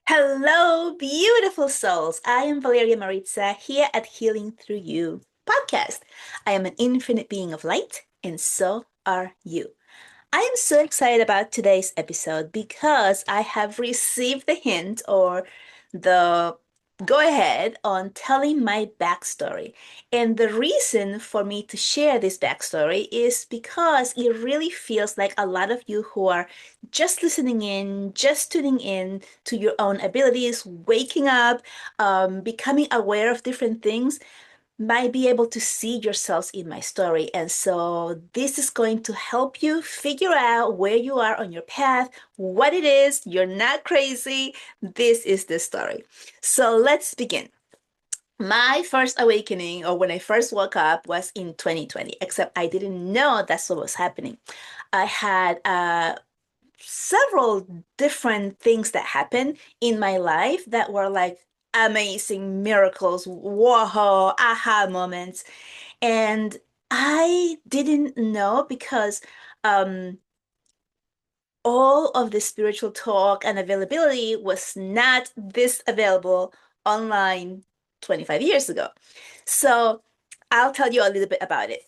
Hello, beautiful souls. I am Valeria Maritza here at Healing Through You podcast. I am an infinite being of light, and so are you. I am so excited about today's episode because I have received the hint or the go ahead on telling my backstory. And the reason for me to share this backstory is because it really feels like a lot of you who are just listening in, just tuning in to your own abilities, waking up, becoming aware of different things might be able to see yourselves in my story. And so this is going to help you figure out where you are on your path, what it is. You're not crazy. This is the story. So let's begin. My first awakening, or when I first woke up, was in 2020, except I didn't know that's what was happening. I had several different things that happened in my life that were like amazing miracles, whoa, aha moments. And I didn't know because um, all of the spiritual talk and availability was not this available online 25 years ago. So I'll tell you a little bit about it.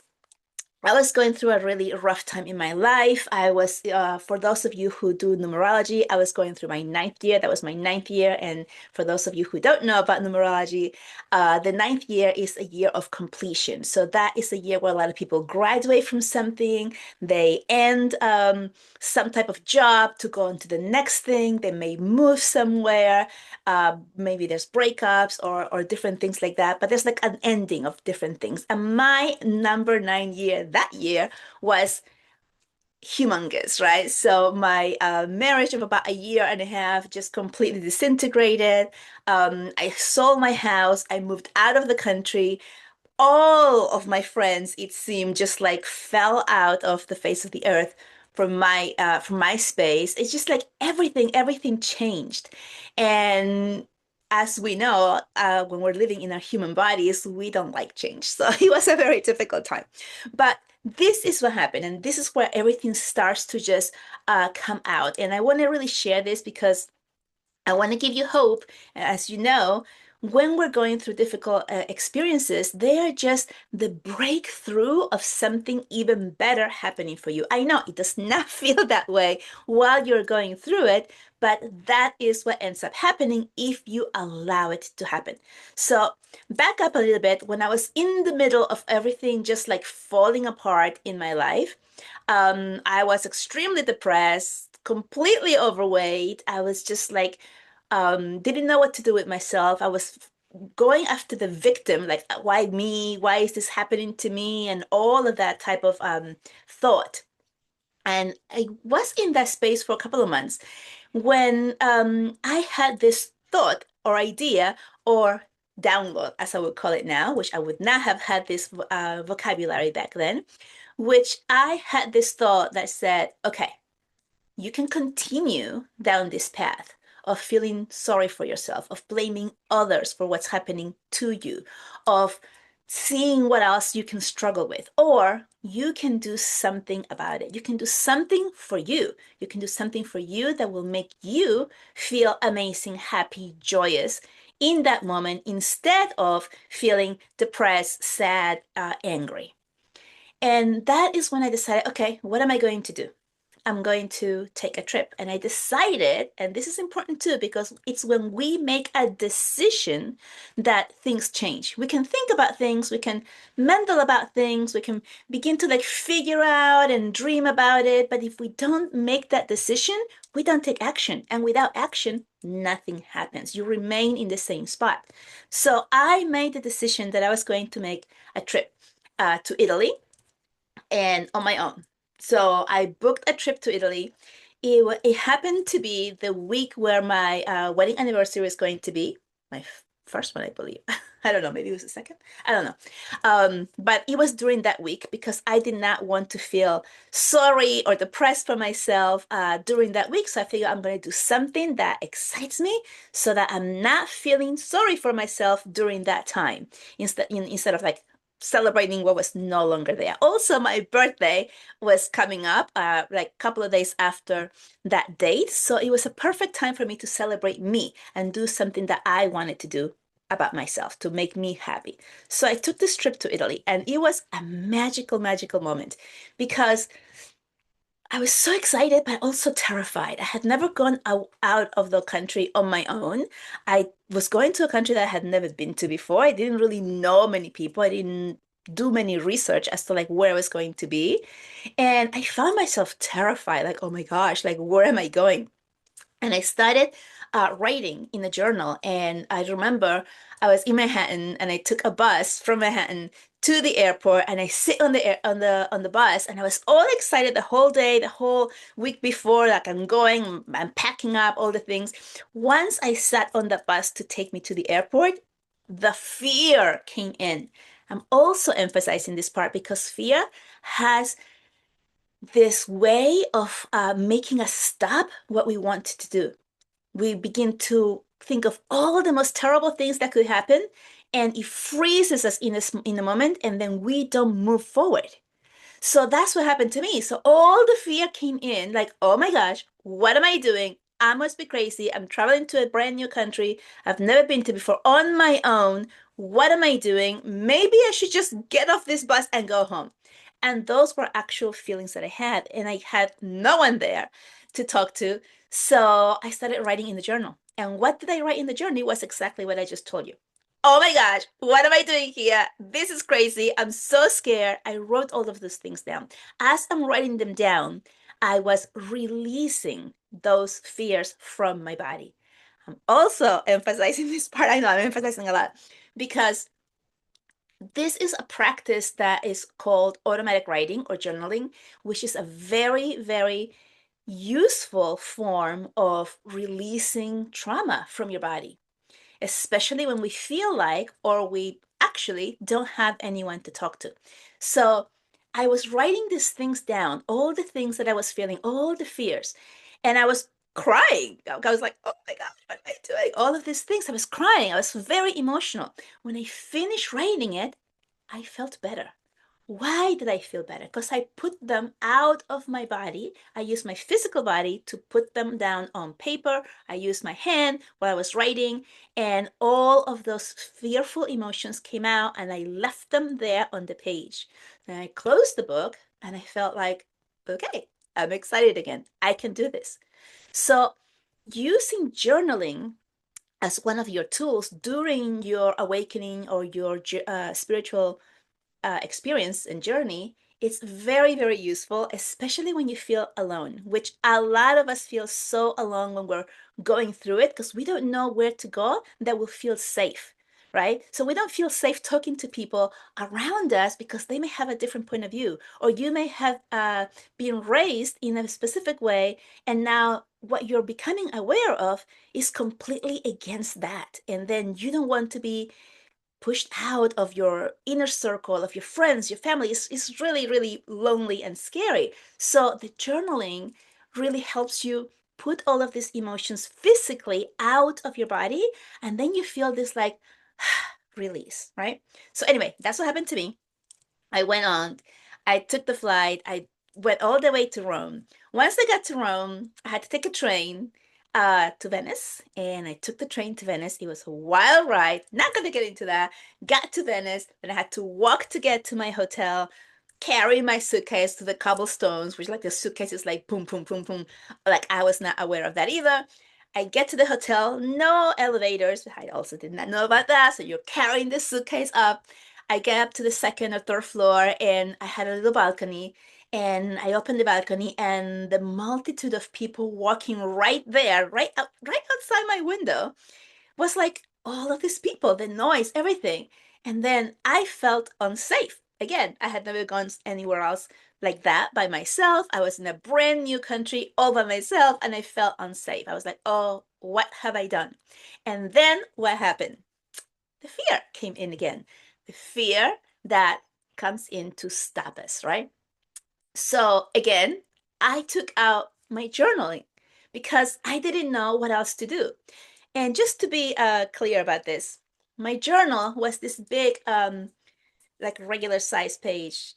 I was going through a really rough time in my life. For those of you who do numerology, I was going through my ninth year. That was my ninth year. And for those of you who don't know about numerology, the ninth year is a year of completion. So that is a year where a lot of people graduate from something. They end some type of job to go on to the next thing. They may move somewhere. Maybe there's breakups or different things like that. But there's like an ending of different things. And my number 9 year that year was humongous, right? So my marriage of about a year and a half just completely disintegrated. I sold my house. I moved out of the country. All of my friends, it seemed, just like fell out of the face of the earth from my space. It's just like everything changed. And as we know, when we're living in our human bodies, we don't like change. So it was a very difficult time. But this is what happened, and this is where everything starts to just come out. And I want to really share this because I want to give you hope. As you know, when we're going through difficult experiences, they are just the breakthrough of something even better happening for you. I know it does not feel that way while you're going through it, but that is what ends up happening if you allow it to happen. So, back up a little bit. When I was in the middle of everything just like falling apart in my life, I was extremely depressed, completely overweight. I was just like, didn't know what to do with myself. I was going after the victim, like, why me? Why is this happening to me? And all of that type of thought. And I was in that space for a couple of months when I had this thought or idea or download, as I would call it now, which I would not have had this vocabulary back then, which I had this thought that said, okay, you can continue down this path of feeling sorry for yourself, of blaming others for what's happening to you, of seeing what else you can struggle with, or you can do something about it. You can do something for you. You can do something for you that will make you feel amazing, happy, joyous in that moment instead of feeling depressed, sad, angry. And that is when I decided, okay, what am I going to do? I'm going to take a trip. And I decided, and this is important too, because it's when we make a decision that things change. We can think about things, we can mental about things, we can begin to like figure out and dream about it. But if we don't make that decision, we don't take action. And without action, nothing happens. You remain in the same spot. So I made the decision that I was going to make a trip to Italy and on my own. So I booked a trip to Italy. It happened to be the week where my wedding anniversary was going to be, my first one, I believe. I don't know, maybe it was the second. I don't know. But it was during that week because I did not want to feel sorry or depressed for myself during that week. So I figured I'm going to do something that excites me so that I'm not feeling sorry for myself during that time instead of like celebrating what was no longer there. Also, my birthday was coming up, like a couple of days after that date. So it was a perfect time for me to celebrate me and do something that I wanted to do about myself to make me happy. So I took this trip to Italy, and it was a magical, magical moment because I was so excited, but also terrified. I had never gone out of the country on my own. I was going to a country that I had never been to before. I didn't really know many people. I didn't do many research as to like where I was going to be. And I found myself terrified, like, oh my gosh, like where am I going? And I started writing in a journal. And I remember I was in Manhattan and I took a bus from Manhattan to the airport, and I sit on the on the bus, and I was all excited the whole day, the whole week before, like I'm going, I'm packing up all the things. Once I sat on the bus to take me to the airport, the fear came in. I'm also emphasizing this part because fear has this way of making us stop what we want to do. We begin to think of all the most terrible things that could happen, and it freezes us in a moment, and then we don't move forward. So that's what happened to me. So all the fear came in, like, oh my gosh, what am I doing? I must be crazy. I'm traveling to a brand new country I've never been to before on my own. What am I doing? Maybe I should just get off this bus and go home. And those were actual feelings that I had, and I had no one there to talk to. So I started writing in the journal. And what did I write in the journal? It was exactly what I just told you. Oh my gosh, what am I doing here? This is crazy. I'm so scared. I wrote all of those things down. As I'm writing them down, I was releasing those fears from my body. I'm also emphasizing this part. I know I'm emphasizing a lot because this is a practice that is called automatic writing or journaling, which is a very, very useful form of releasing trauma from your body, especially when we feel like or we actually don't have anyone to talk to. So I was writing these things down, all the things that I was feeling, all the fears, and I was crying. I was like, oh my gosh, what am I doing? All of these things. I was crying. I was very emotional. When I finished writing it, I felt better. Why did I feel better? Because I put them out of my body. I used my physical body to put them down on paper. I used my hand while I was writing, and all of those fearful emotions came out, and I left them there on the page. Then I closed the book, and I felt like, okay, I'm excited again. I can do this. So, using journaling as one of your tools during your awakening or your spiritual experience and journey, it's very, very useful, especially when you feel alone, which a lot of us feel so alone when we're going through it because we don't know where to go that will feel safe, right? So we don't feel safe talking to people around us because they may have a different point of view, or you may have been raised in a specific way, and now what you're becoming aware of is completely against that. And then you don't want to be pushed out of your inner circle of your friends, your family is really, really lonely and scary. So the journaling really helps you put all of these emotions physically out of your body, and then you feel this like release, right? So anyway, that's what happened to me. I went on, I took the flight, I went all the way to Rome. Once I got to Rome, I had to take a train to Venice, and I took the train to Venice. It was a wild ride, not going to get into that. Got to Venice, then I had to walk to get to my hotel, carry my suitcase to the cobblestones, which like the suitcase is like boom, boom, boom, boom. Like I was not aware of that either. I get to the hotel, no elevators. I also did not know about that. So you're carrying the suitcase up. I get up to the second or third floor, and I had a little balcony, and I opened the balcony, and the multitude of people walking right there, right outside my window, was like all of these people, the noise, everything. And then I felt unsafe. Again, I had never gone anywhere else like that by myself. I was in a brand new country all by myself, and I felt unsafe. I was like, oh, what have I done? And then what happened? The fear came in again. The fear that comes in to stop us, right? So again, I took out my journaling because I didn't know what else to do. And just to be clear about this, my journal was this big like regular size page,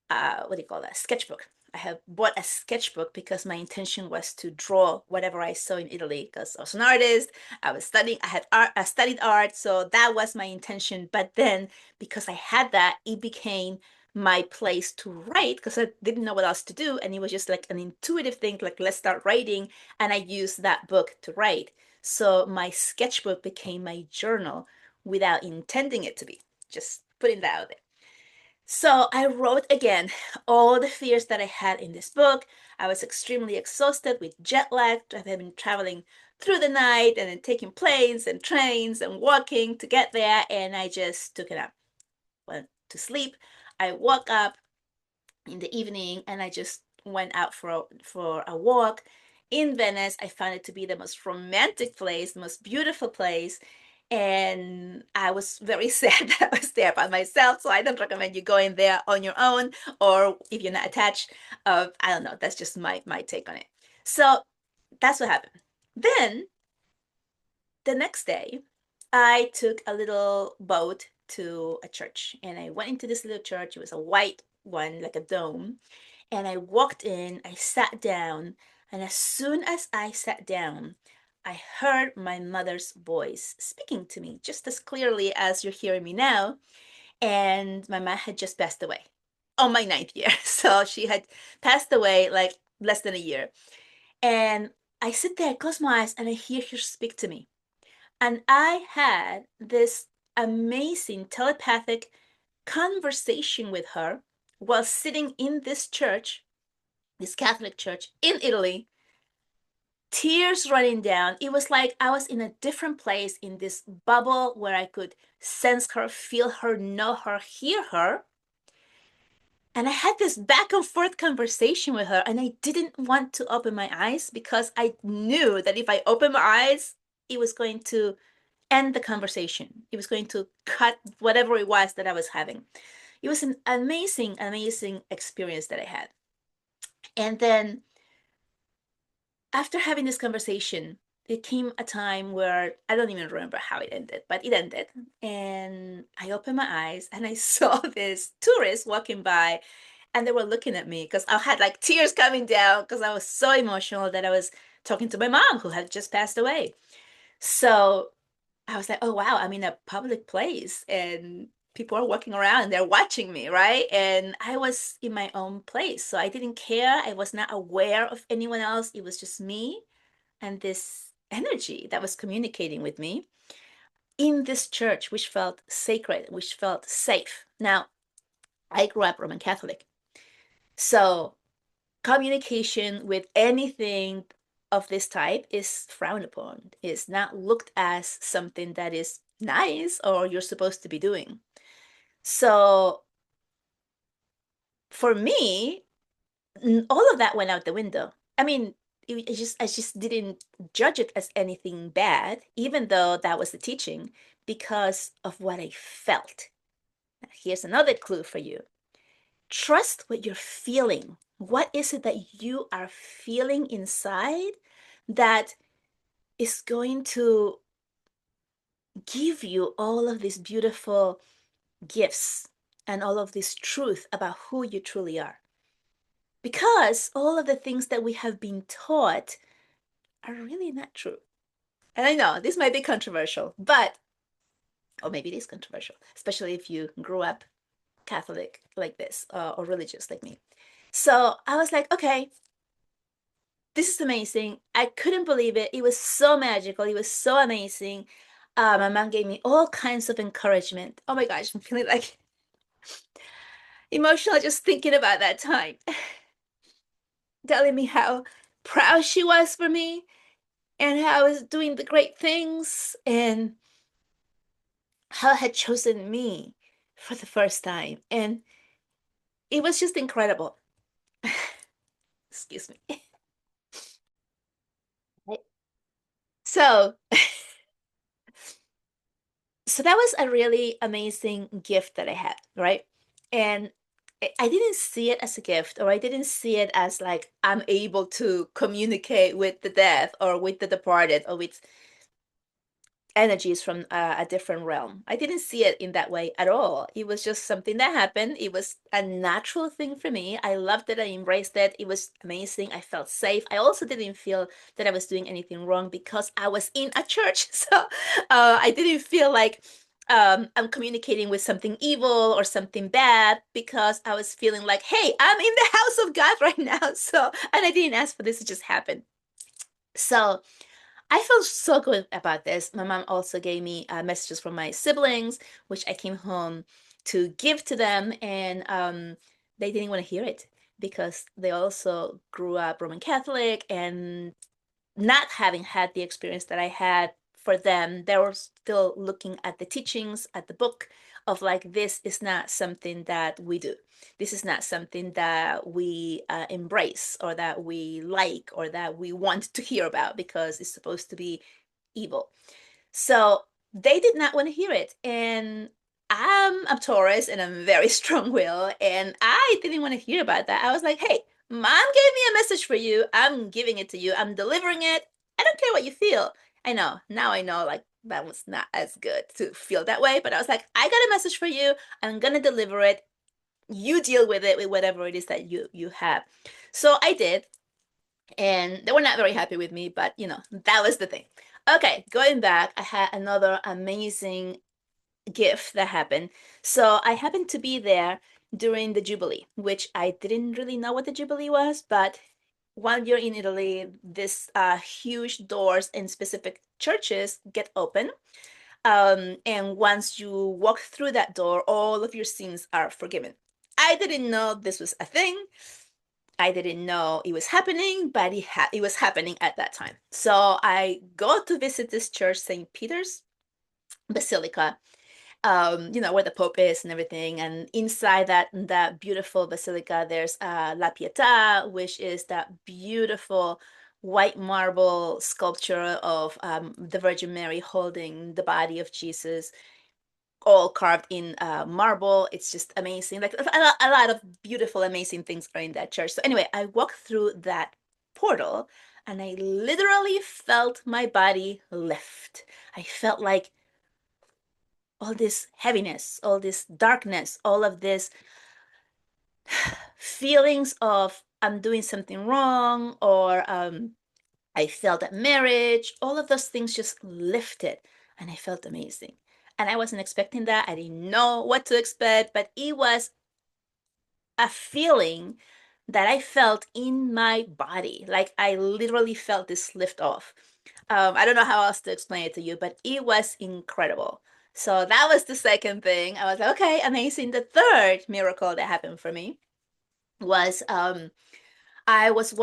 what do you call that? Sketchbook. I have bought a sketchbook because my intention was to draw whatever I saw in Italy because I was an artist. I was studying, I had art, I studied art, so that was my intention. But then because I had that, it became my place to write because I didn't know what else to do. And it was just like an intuitive thing, like let's start writing. And I used that book to write. So my sketchbook became my journal without intending it to be. Just putting that out there. So I wrote again all the fears that I had in this book. I was extremely exhausted with jet lag. I had been traveling through the night and then taking planes and trains and walking to get there. And I just took it up, went to sleep. I woke up in the evening and I just went out for a walk in Venice. I found it to be the most romantic place, the most beautiful place. And I was very sad that I was there by myself. So I don't recommend you going there on your own or if you're not attached. I don't know. That's just my take on it. So that's what happened. Then the next day, I took a little boat to a church and I went into this little church. It was a white one, like a dome. And I walked in, I sat down, and as soon as I sat down, I heard my mother's voice speaking to me just as clearly as you're hearing me now. And my mom had just passed away on my ninth year. So she had passed away like less than a year. And I sit there, close my eyes, and I hear her speak to me. And I had this amazing telepathic conversation with her while sitting in this church, this Catholic church in Italy, tears running down. It was like I was in a different place in this bubble where I could sense her, feel her, know her, hear her. And I had this back and forth conversation with her, and I didn't want to open my eyes because I knew that if I opened my eyes, it was going to end the conversation. It was going to cut whatever it was that I was having. It was an amazing, amazing experience that I had. And then after having this conversation, it came a time where I don't even remember how it ended, but it ended. And I opened my eyes and I saw this tourist walking by and they were looking at me because I had like tears coming down because I was so emotional that I was talking to my mom who had just passed away. So I was like, oh wow, I'm in a public place and people are walking around and they're watching me, right? And I was in my own place. So I didn't care. I was not aware of anyone else. It was just me and this energy that was communicating with me in this church, which felt sacred, which felt safe. Now, I grew up Roman Catholic. So communication with anything of this type is frowned upon, is not looked as something that is nice or you're supposed to be doing. So for me, all of that went out the window. I mean, I just didn't judge it as anything bad, even though that was the teaching, because of what I felt. Now, here's another clue for you. Trust what you're feeling. What is it that you are feeling inside that is going to give you all of these beautiful gifts and all of this truth about who you truly are? Because all of the things that we have been taught are really not true. And I know this might be controversial, but, or maybe it is controversial, especially if you grew up Catholic like this or religious like me. So I was like, okay, this is amazing. I couldn't believe it. It was so magical. It was so amazing. My mom gave me all kinds of encouragement. Oh my gosh, I'm feeling like emotional just thinking about that time. Telling me how proud she was for me and how I was doing the great things and how I had chosen me for the first time. And it was just incredible. Excuse me. So, so that was a really amazing gift that I had, right? And I didn't see it as a gift, or I didn't see it as like I'm able to communicate with the death or with the departed or with energies from a different realm. I didn't see it in that way at all. It was just something that happened. It was a natural thing for me. I loved it. I embraced it. It was amazing. I felt safe. I also didn't feel that I was doing anything wrong because I was in a church. So I didn't feel like I'm communicating with something evil or something bad because I was feeling like, hey, I'm in the house of God right now. So, and I didn't ask for this, it just happened. So, I felt so good about this. My mom also gave me messages from my siblings, which I came home to give to them, and they didn't want to hear it because they also grew up Roman Catholic, and not having had the experience that I had, for them, they were still looking at the teachings, at the book of like, this is not something that we do. This is not something that we embrace or that we like or that we want to hear about because it's supposed to be evil. So they did not want to hear it. And I'm a Taurus and I'm very strong-willed, and I didn't want to hear about that. I was like, hey, mom gave me a message for you. I'm giving it to you. I'm delivering it. I don't care what you feel. I know. Now I know like that was not as good to feel that way, but I was like, I got a message for you. I'm gonna deliver it. You deal with it with whatever it is that you have. So I did, and they were not very happy with me, but that was the thing. Okay, going back, I had another amazing gift that happened. So I happened to be there during the Jubilee, which I didn't really know what the Jubilee was, but while you're in Italy, this huge doors in specific churches get open. And once you walk through that door, all of your sins are forgiven. I didn't know this was a thing. I didn't know it was happening, but it was happening at that time. So I go to visit this church, St. Peter's Basilica, where the Pope is and everything. And inside that beautiful basilica, there's La Pietà, which is that beautiful white marble sculpture of the Virgin Mary holding the body of Jesus, all carved in marble. It's just amazing. Like a lot of beautiful, amazing things are in that church. So anyway, I walked through that portal and I literally felt my body lift. I felt like all this heaviness, all this darkness, all of this feelings of I'm doing something wrong, or I failed at marriage, all of those things just lifted and I felt amazing. And I wasn't expecting that. I didn't know what to expect, but it was a feeling that I felt in my body. Like I literally felt this lift off. I don't know how else to explain it to you, but it was incredible. So that was the second thing. I was like, okay, amazing. The third miracle that happened for me was I was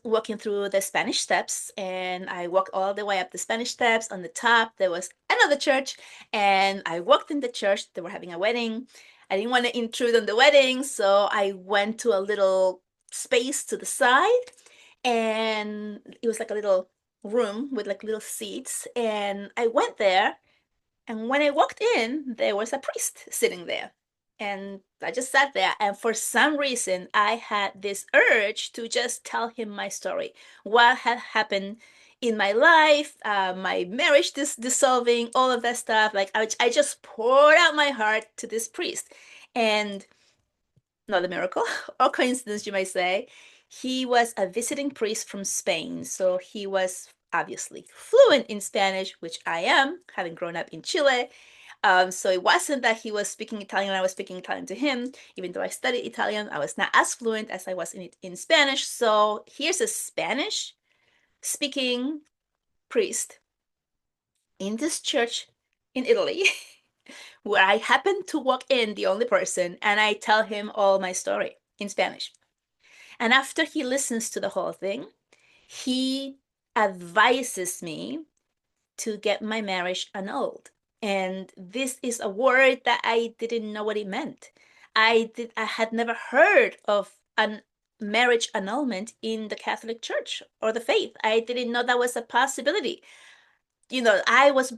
walking through the Spanish Steps, and I walked all the way up the Spanish Steps. On the top, there was another church, and I walked in the church. They were having a wedding. I didn't want to intrude on the wedding, so I went to a little space to the side, and it was like a little room with like little seats. And I went there, and when I walked in, there was a priest sitting there. And I just sat there. And for some reason, I had this urge to just tell him my story. What had happened in my life, my marriage dissolving, all of that stuff. Like I just poured out my heart to this priest. And not a miracle or coincidence, you might say. He was a visiting priest from Spain. So he was obviously fluent in Spanish, which I am, having grown up in Chile. So it wasn't that he was speaking Italian and I was speaking Italian to him. Even though I studied Italian, I was not as fluent as I was in Spanish. So here's a Spanish speaking priest in this church in Italy where I happen to walk in, the only person, and I tell him all my story in Spanish. And after he listens to the whole thing, he advises me to get my marriage annulled. And this is a word that I didn't know what it meant. I had never heard of an marriage annulment in the Catholic Church or the faith. I didn't know that was a possibility. I was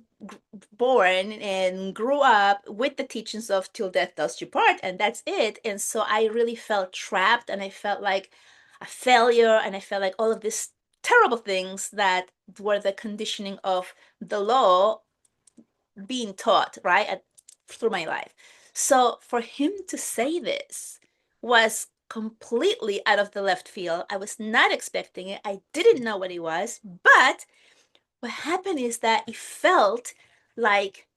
born and grew up with the teachings of till death does you part, and that's it. And so I really felt trapped, and I felt like a failure, and I felt like all of this terrible things that were the conditioning of the law being taught, right, through my life. So for him to say this was completely out of the left field. I was not expecting it. I didn't know what it was. But what happened is that it felt like,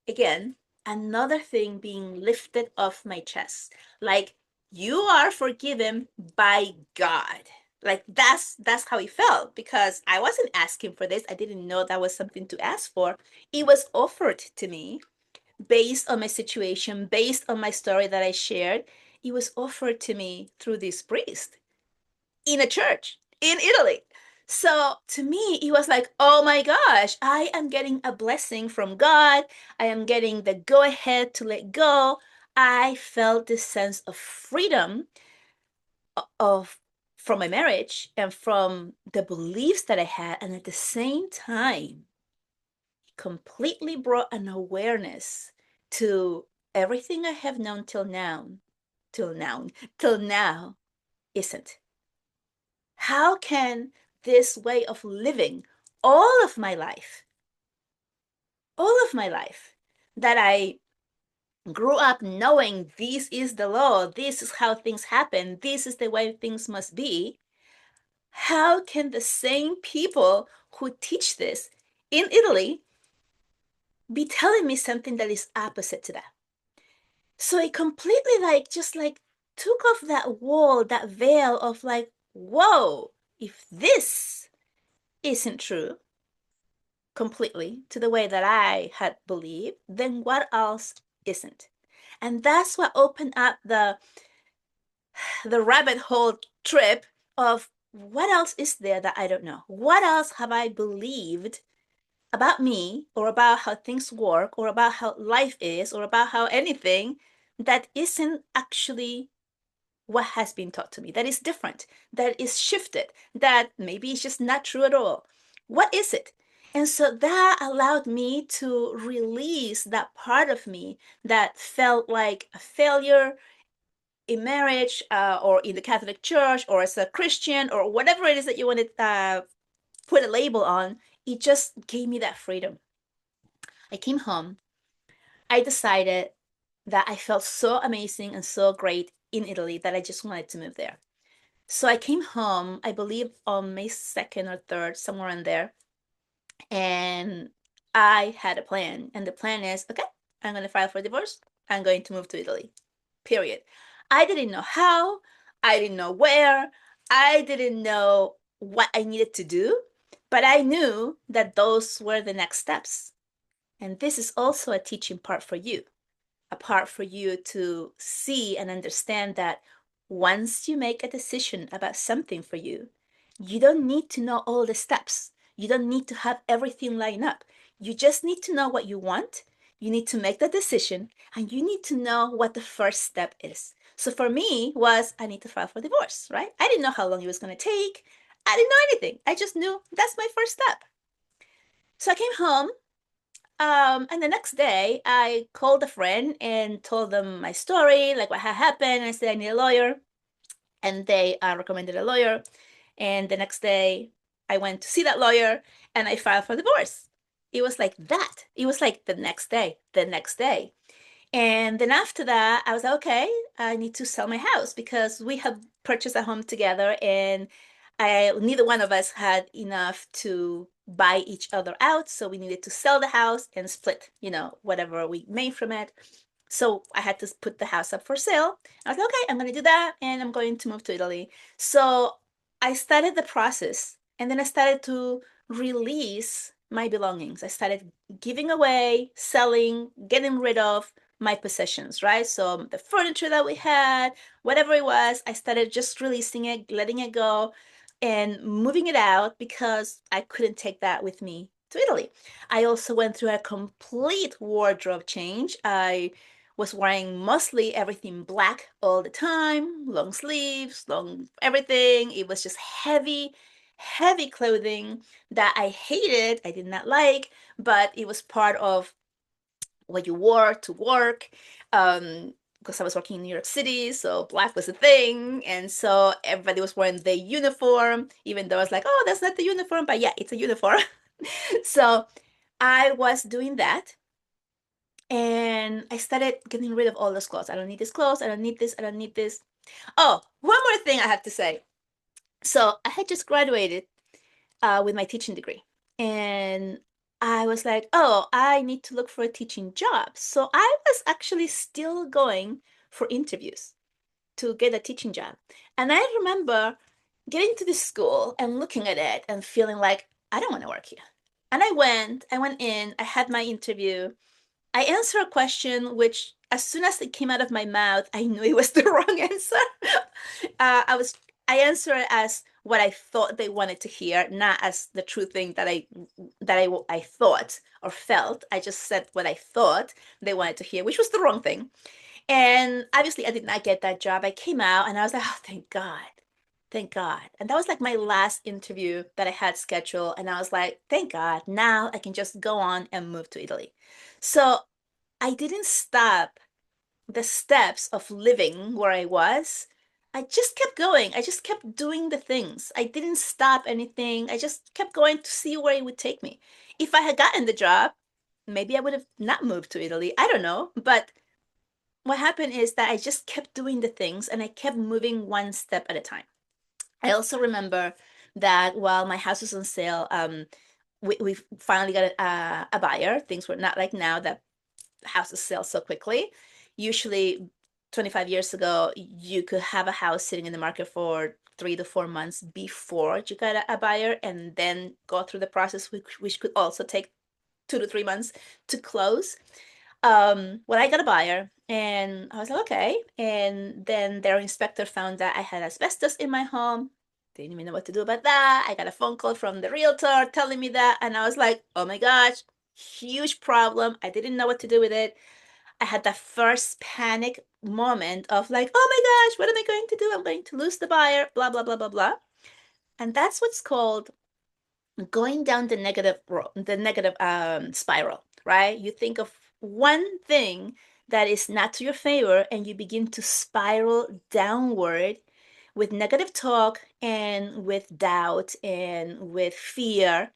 again, another thing being lifted off my chest. Like, you are forgiven by God. Like that's how it felt, because I wasn't asking for this. I didn't know that was something to ask for. It was offered to me based on my situation, based on my story that I shared. It was offered to me through this priest in a church in Italy. So to me, it was like, oh my gosh, I am getting a blessing from God. I am getting the go ahead to let go. I felt this sense of freedom of from my marriage and from the beliefs that I had. And at the same time, completely brought an awareness to everything I have known till now, till now isn't. How can this way of living all of my life, all of my life, that I grew up knowing this is the law, this is how things happen, this is the way things must be, how can the same people who teach this in Italy be telling me something that is opposite to that? So it completely like just like took off that wall, that veil of like, whoa, if this isn't true completely to the way that I had believed, then what else isn't? And that's what opened up the rabbit hole trip of what else is there that I don't know? What else have I believed about me or about how things work or about how life is or about how anything that isn't actually what has been taught to me, that is different, that is shifted, that maybe it's just not true at all? What is it? And so that allowed me to release that part of me that felt like a failure in marriage, or in the Catholic Church, or as a Christian, or whatever it is that you want to put a label on. It just gave me that freedom. I came home. I decided that I felt so amazing and so great in Italy that I just wanted to move there. So I came home, I believe on May 2nd or 3rd, somewhere in there. And I had a plan. And the plan is, okay, I'm going to file for divorce. I'm going to move to Italy. Period. I didn't know how. I didn't know where. I didn't know what I needed to do. But I knew that those were the next steps. And this is also a teaching part for you, a part for you to see and understand that once you make a decision about something for you, you don't need to know all the steps. You don't need to have everything lined up. You just need to know what you want. You need to make the decision, and you need to know what the first step is. So for me was I need to file for divorce, right? I didn't know how long it was going to take. I didn't know anything. I just knew that's my first step. So I came home, and the next day, I called a friend and told them my story, like what had happened. I said I need a lawyer, and they recommended a lawyer. And the next day, I went to see that lawyer, and I filed for divorce. It was like that. It was like the next day, the next day. And then after that, I was like, okay, I need to sell my house because we have purchased a home together, and neither one of us had enough to buy each other out. So we needed to sell the house and split, whatever we made from it. So I had to put the house up for sale. I was like, okay, I'm going to do that, and I'm going to move to Italy. So I started the process, and then I started to release my belongings. I started giving away, selling, getting rid of my possessions, right? So the furniture that we had, whatever it was, I started just releasing it, letting it go, and moving it out because I couldn't take that with me to Italy. I also went through a complete wardrobe change. I was wearing mostly everything black all the time, long sleeves, long everything. It was just heavy, heavy clothing that I hated, I did not like, but it was part of what you wore to work. Um, because I was working in New York City, so black was a thing, and so everybody was wearing the uniform, even though I was like, oh, that's not the uniform, but yeah, it's a uniform. So I was doing that, and I started getting rid of all those clothes. I don't need this clothes. I don't need this. I don't need this. Oh, one more thing I have to say. So I had just graduated with my teaching degree, and I was like, oh, I need to look for a teaching job. So I was actually still going for interviews to get a teaching job. And I remember getting to this school and looking at it and feeling like, I don't want to work here. And I went in, I had my interview. I answered a question which, as soon as it came out of my mouth, I knew it was the wrong answer. I was I answered it as what I thought they wanted to hear, not as the true thing that I thought or felt. I just said what I thought they wanted to hear, which was the wrong thing. And obviously, I did not get that job. I came out and I was like, oh, thank God. Thank God. And that was like my last interview that I had scheduled. And I was like, thank God. Now I can just go on and move to Italy. So I didn't stop the steps of living where I was. I just kept going. I just kept doing the things. I didn't stop anything. I just kept going to see where it would take me. If I had gotten the job, maybe I would have not moved to Italy. I don't know. But what happened is that I just kept doing the things and I kept moving one step at a time. I also remember that while my house was on sale, we finally got a buyer. Things were not like now that houses sell so quickly. Usually, 25 years ago, you could have a house sitting in the market for 3 to 4 months before you got a buyer and then go through the process, which could also take 2 to 3 months to close. Well, I got a buyer and I was like, okay. And then their inspector found that I had asbestos in my home. Didn't even know what to do about that. I got a phone call from the realtor telling me that. And I was like, oh my gosh, huge problem. I didn't know what to do with it. I had that first panic moment of like, oh my gosh, what am I going to do? I'm going to lose the buyer, blah, blah, blah, blah, blah. And that's what's called going down the negative spiral, right? You think of one thing that is not to your favor and you begin to spiral downward with negative talk and with doubt and with fear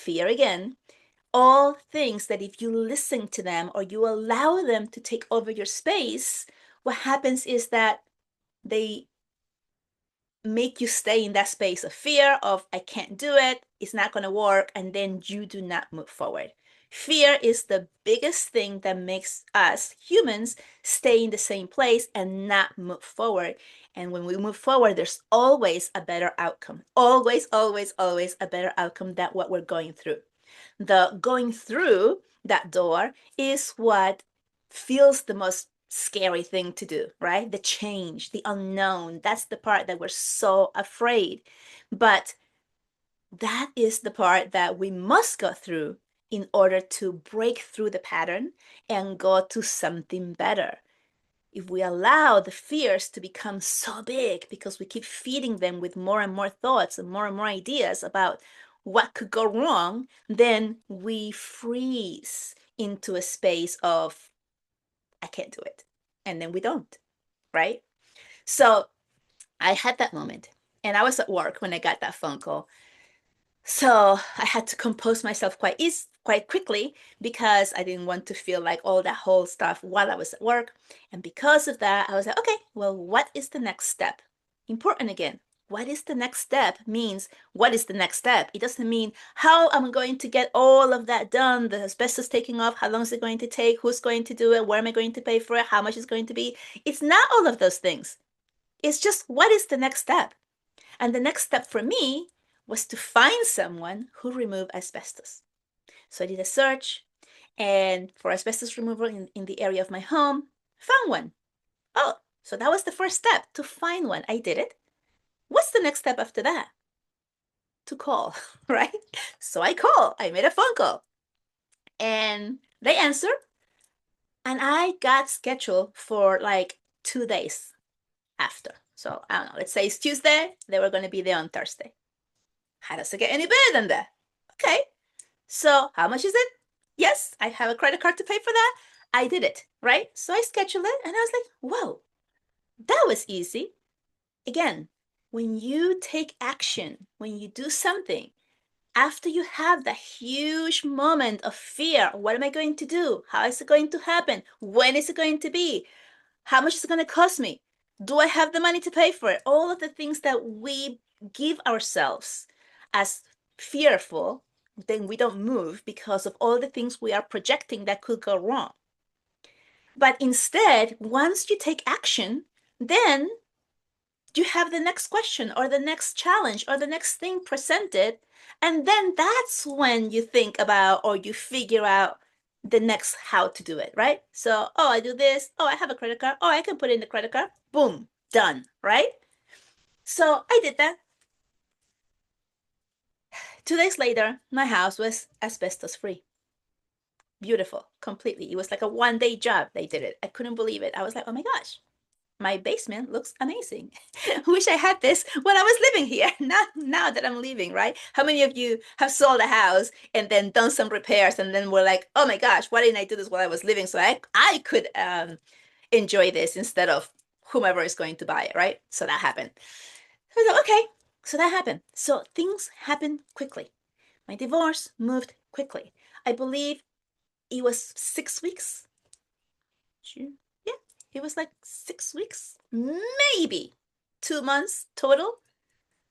again, all things that if you listen to them or you allow them to take over your space, what happens is that they make you stay in that space of fear of I can't do it, it's not going to work, and then you do not move forward. Fear is the biggest thing that makes us humans stay in the same place and not move forward. And when we move forward, there's always a better outcome. Always, always, always a better outcome than what we're going through. The going through that door is what feels the most scary thing to do, right? The change, the unknown. That's the part that we're so afraid. But that is the part that we must go through in order to break through the pattern and go to something better. If we allow the fears to become so big because we keep feeding them with more and more thoughts and more ideas about what could go wrong, then we freeze into a space of, I can't do it. And then we don't, right? So I had that moment and I was at work when I got that phone call. So I had to compose myself quite quickly because I didn't want to feel like all that whole stuff while I was at work. And because of that, I was like, okay, well, what is the next step? Important again. What is the next step means what is the next step? It doesn't mean how am I going to get all of that done, the asbestos taking off, how long is it going to take, who's going to do it, where am I going to pay for it, how much is going to be. It's not all of those things. It's just what is the next step? And the next step for me was to find someone who removed asbestos. So I did a search and for asbestos removal in the area of my home, found one. Oh, so that was the first step to find one. I did it. What's the next step after that? To call, right? So I called, I made a phone call and they answered and I got scheduled for like 2 days after. So I don't know, let's say it's Tuesday, they were going to be there on Thursday. How does it get any better than that? Okay, so how much is it? Yes, I have a credit card to pay for that. I did it, right? So I scheduled it and I was like, whoa, that was easy. Again, when you take action, when you do something, after you have that huge moment of fear, what am I going to do? How is it going to happen? When is it going to be? How much is it going to cost me? Do I have the money to pay for it? All of the things that we give ourselves as fearful, then we don't move because of all the things we are projecting that could go wrong. But instead, once you take action, then you have the next question or the next challenge or the next thing presented. And then that's when you think about or you figure out the next how to do it, right? So, oh, I do this. Oh, I have a credit card. Oh, I can put in the credit card. Boom, done, right? So I did that. 2 days later, my house was asbestos free. Beautiful, completely. It was like a 1 day job. They did it. I couldn't believe it. I was like, oh my gosh, my basement looks amazing. Wish I had this when I was living here. Not now that I'm leaving, right? How many of you have sold a house and then done some repairs and then were like, oh my gosh, why didn't I do this while I was living so I could enjoy this instead of whomever is going to buy it, right? So that happened. I was like, okay, so that happened. So things happen quickly. My divorce moved quickly. I believe it was 6 weeks. June. Yeah, it was like 6 weeks, maybe 2 months total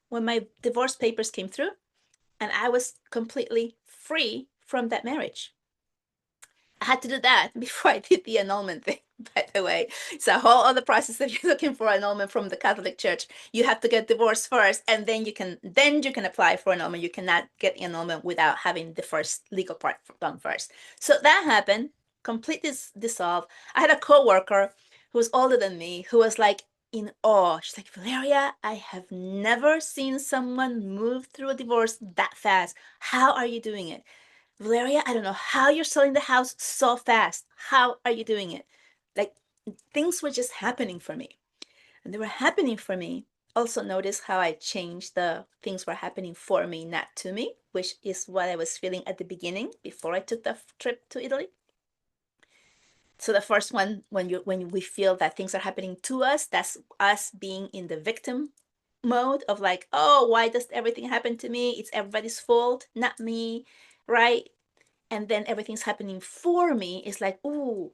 when my divorce papers came through, and I was completely free from that marriage. I had to do that before I did the annulment thing, by the way. It's a whole other process if you're looking for annulment from the Catholic Church. You have to get divorced first, and then you can apply for annulment. You cannot get annulment without having the first legal part done first. So that happened, completely dissolved. I had a coworker who was older than me who was like in awe. She's like, Valeria, I have never seen someone move through a divorce that fast. How are you doing it? Valeria, I don't know how you're selling the house so fast. How are you doing it? Like things were just happening for me. And they were happening for me. Also, notice how I changed the things were happening for me, not to me, which is what I was feeling at the beginning before I took the trip to Italy. So the first one, when we feel that things are happening to us, that's us being in the victim mode of like, oh, why does everything happen to me? It's everybody's fault, not me, right? And then everything's happening for me, it's like, ooh,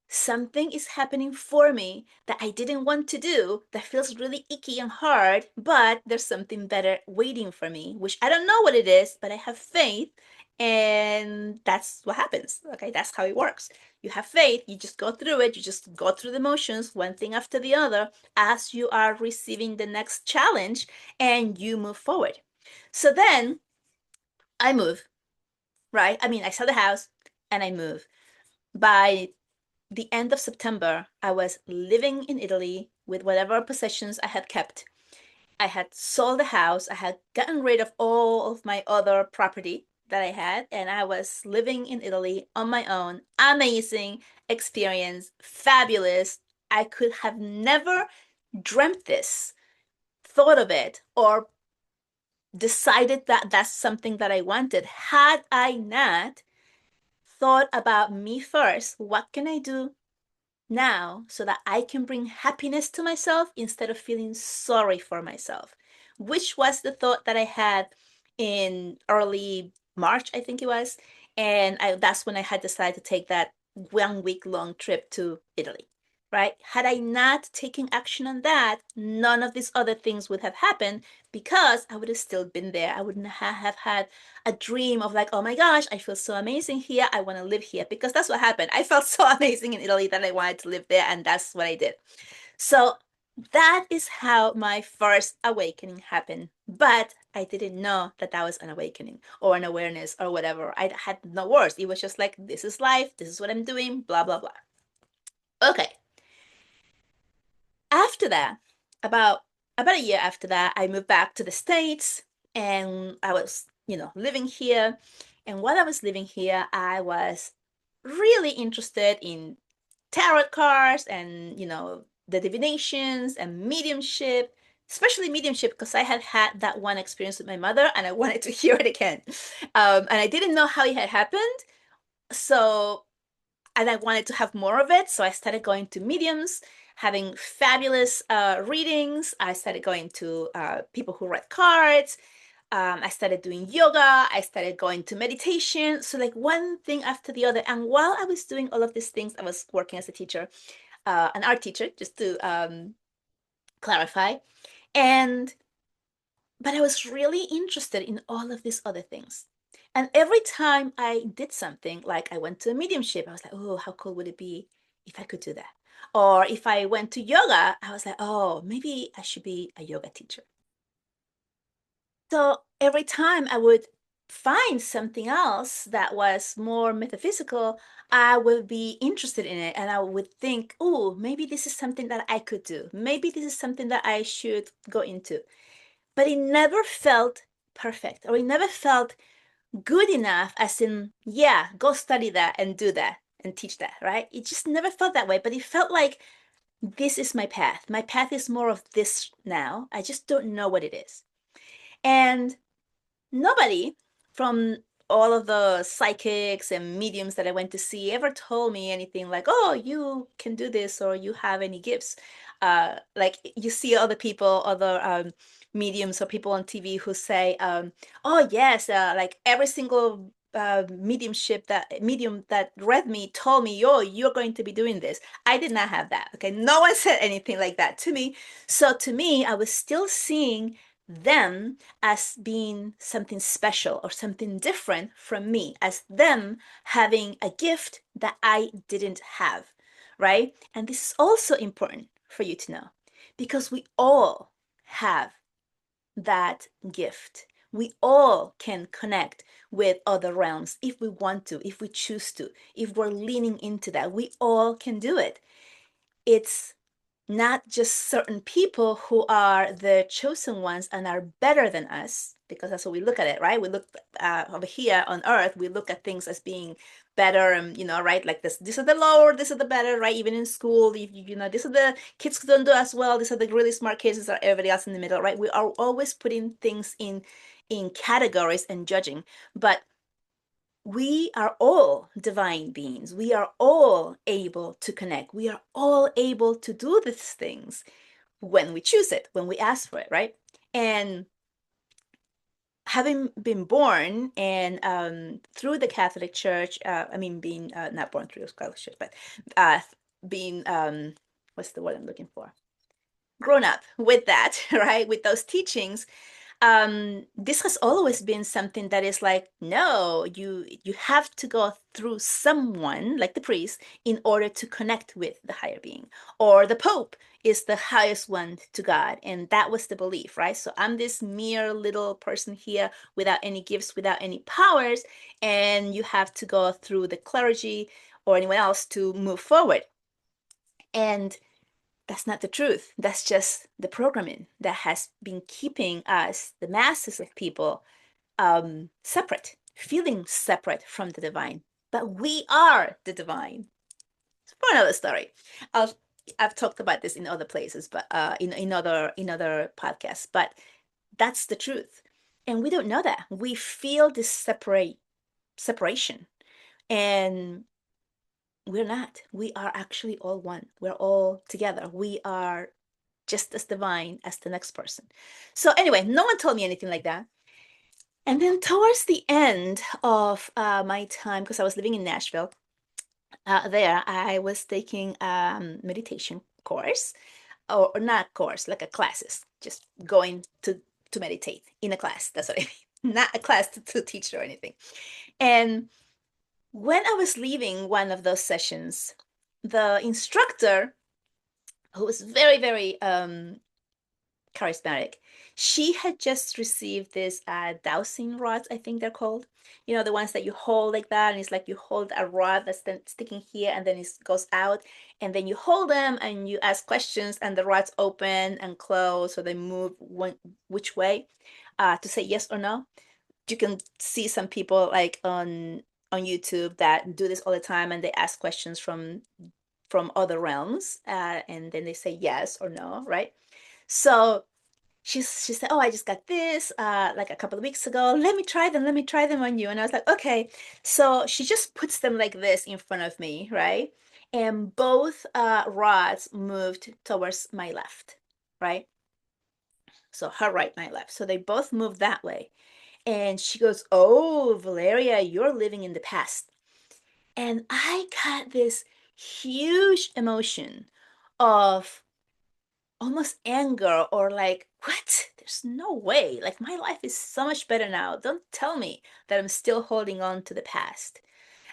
something is happening for me that I didn't want to do that feels really icky and hard, but there's something better waiting for me, which I don't know what it is, but I have faith. And that's what happens. Okay, that's how it works. You have faith, you just go through it, you just go through the motions, one thing after the other, as you are receiving the next challenge and you move forward. So then I move, right? I mean, I sell the house and I move. By the end of September, I was living in Italy with whatever possessions I had kept. I had sold the house, I had gotten rid of all of my other property that I had, and I was living in Italy on my own. Amazing experience, fabulous. I could have never dreamt this, thought of it, or decided that that's something that I wanted had I not thought about me first. What can I do now so that I can bring happiness to myself instead of feeling sorry for myself? Which was the thought that I had in early March, I think it was. And that's when I had decided to take that 1 week long trip to Italy, right? Had I not taken action on that, none of these other things would have happened because I would have still been there. I wouldn't have had a dream of like, oh my gosh, I feel so amazing here. I want to live here because that's what happened. I felt so amazing in Italy that I wanted to live there, and that's what I did. So that is how my first awakening happened. But I didn't know that that was an awakening or an awareness or whatever. I had no words. It was just like, this is life. This is what I'm doing, blah, blah, blah. Okay. After that, about about a year after that, I moved back to the States and I was, living here. And while I was living here, I was really interested in tarot cards and, the divinations and mediumship, especially mediumship because I had had that one experience with my mother and I wanted to hear it again. And I didn't know how it had happened. So and I wanted to have more of it. So I started going to mediums, having fabulous readings. I started going to people who read cards. I started doing yoga. I started going to meditation. So like one thing after the other. And while I was doing all of these things, I was working as a teacher, an art teacher, just to clarify. And but I was really interested in all of these other things. And every time I did something, like I went to a mediumship, I was like, oh, how cool would it be if I could do that? Or if I went to yoga, I was like, oh, maybe I should be a yoga teacher. So every time I would find something else that was more metaphysical, I would be interested in it and I would think, oh, maybe this is something that I could do. Maybe this is something that I should go into. But it never felt perfect or it never felt good enough, as in, yeah, go study that and do that and teach that, right? It just never felt that way, but it felt like this is my path. My path is more of this now. I just don't know what it is. And nobody from all of the psychics and mediums that I went to see ever told me anything like, oh, you can do this or you have any gifts. Like you see other people, other mediums or people on TV who say, oh, yes, like every single medium that read me told me, oh, you're going to be doing this. I did not have that. Okay. No one said anything like that to me. So to me, I was still seeing them as being something special or something different from me, as them having a gift that I didn't have, right? And this is also important for you to know because we all have that gift. We all can connect with other realms if we want to, if we choose to, if we're leaning into that. We all can do it. It's not just certain people who are the chosen ones and are better than us, because that's what we look at it, right? We look over here on earth, we look at things as being better and, right? Like this is the lower, this is the better, right? Even in school, these are the kids who don't do as well. These are the really smart kids. These are everybody else in the middle, right? We are always putting things in categories and judging. But we are all divine beings. We are all able to connect. We are all able to do these things when we choose it, when we ask for it, right? And having been born and through the Catholic Church, I mean, being not born through the Catholic Church, but being, what's the word I'm looking for? Grown up with that, right? With those teachings, this has always been something that is like, no, you have to go through someone like the priest in order to connect with the higher being, or the Pope is the highest one to God, and that was the belief, right? So I'm this mere little person here without any gifts, without any powers, and you have to go through the clergy or anyone else to move forward. And that's not the truth. That's just the programming that has been keeping us, the masses of people, separate, feeling separate from the divine. But we are the divine. For another story. I'll, I've talked about this in other places, but in other podcasts. But that's the truth, and we don't know that. We feel this separation, and we're not. We are actually all one. We're all together. We are just as divine as the next person. So anyway, no one told me anything like that. And then towards the end of my time, because I was living in Nashville, there I was taking meditation course, or not course, like a classes, just going to meditate in a class. That's what I mean, not a class to teach or anything. And when I was leaving one of those sessions, the instructor, who was very, very charismatic. She had just received this dowsing rods, I think they're called. The ones that you hold like that, and it's like you hold a rod that's then sticking here, and then it goes out, and then you hold them and you ask questions, and the rods open and close, so they move which way to say yes or no. You can see some people like on YouTube that do this all the time, and they ask questions from other realms, and then they say yes or no, right? So she said, "Oh, I just got this like a couple of weeks ago. Let me try them. Let me try them on you." And I was like, "Okay." So she just puts them like this in front of me, right? And both rods moved towards my left, right? So her right, my left. So they both moved that way. And she goes, "Oh, Valeria, you're living in the past." And I got this huge emotion of almost anger or like, what? There's no way. Like, my life is so much better now. Don't tell me that I'm still holding on to the past.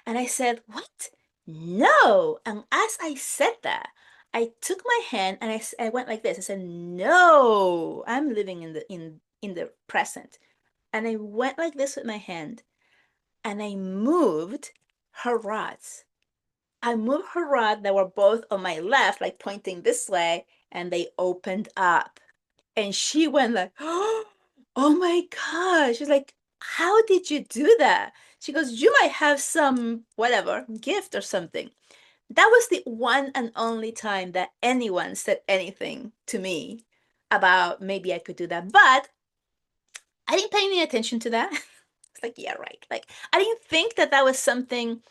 And I said, what? No. And as I said that, I took my hand and I went like this. I said, no, I'm living in the present. And I went like this with my hand and I moved her rods. I moved her rod that were both on my left, like pointing this way, and they opened up. And she went like, oh my God. She's like, how did you do that? She goes, you might have some, whatever, gift or something. That was the one and only time that anyone said anything to me about maybe I could do that. But I didn't pay any attention to that. It's like, yeah, right. Like, I didn't think that that was something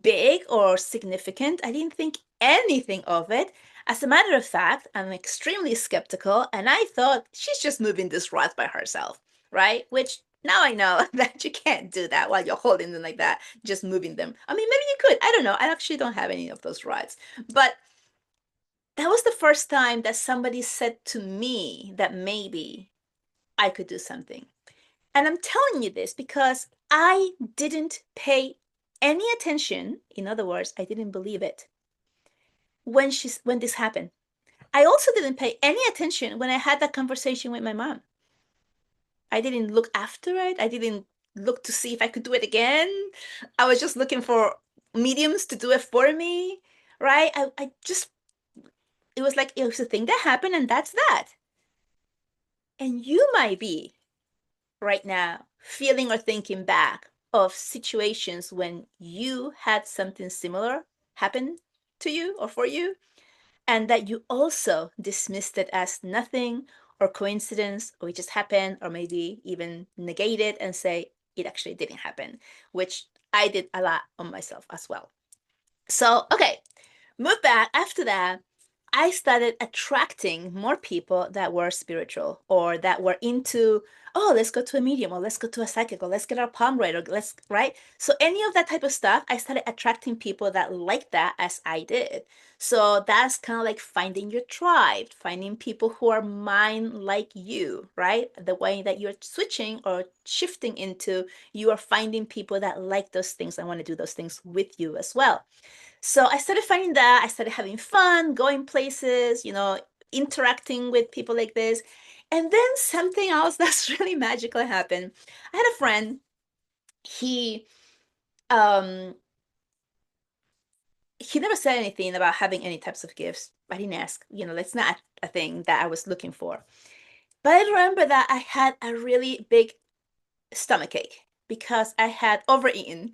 big or significant. I didn't think anything of it. As a matter of fact, I'm extremely skeptical, and I thought she's just moving this rod by herself, right? Which now I know that you can't do that while you're holding them like that, just moving them. I mean, maybe you could. I don't know. I actually don't have any of those rods. But that was the first time that somebody said to me that maybe I could do something. And I'm telling you this because I didn't pay any attention. In other words, I didn't believe it when this happened. I also didn't pay any attention when I had that conversation with my mom. I didn't look after it. I didn't look to see if I could do it again. I was just looking for mediums to do it for me, right? I just, it was like it was a thing that happened and that's that. And you might be right now feeling or thinking back of situations when you had something similar happen to you or for you, and that you also dismissed it as nothing or coincidence or it just happened, or maybe even negate it and say it actually didn't happen, which I did a lot on myself as well. So, okay, move back. After that, I started attracting more people that were spiritual or that were into, oh, let's go to a medium or let's go to a psychic or let's get our palm read or let's, right? So any of that type of stuff, I started attracting people that like that as I did. So that's kind of like finding your tribe, finding people who are mind like you, right? The way that you're switching or shifting into, you are finding people that like those things and want to do those things with you as well. So I started finding that. I started having fun, going places, interacting with people like this. And then something else that's really magical happened. I had a friend, he um he never said anything about having any types of gifts. I didn't ask, that's not a thing that I was looking for. But I remember that I had a really big stomach ache because I had overeaten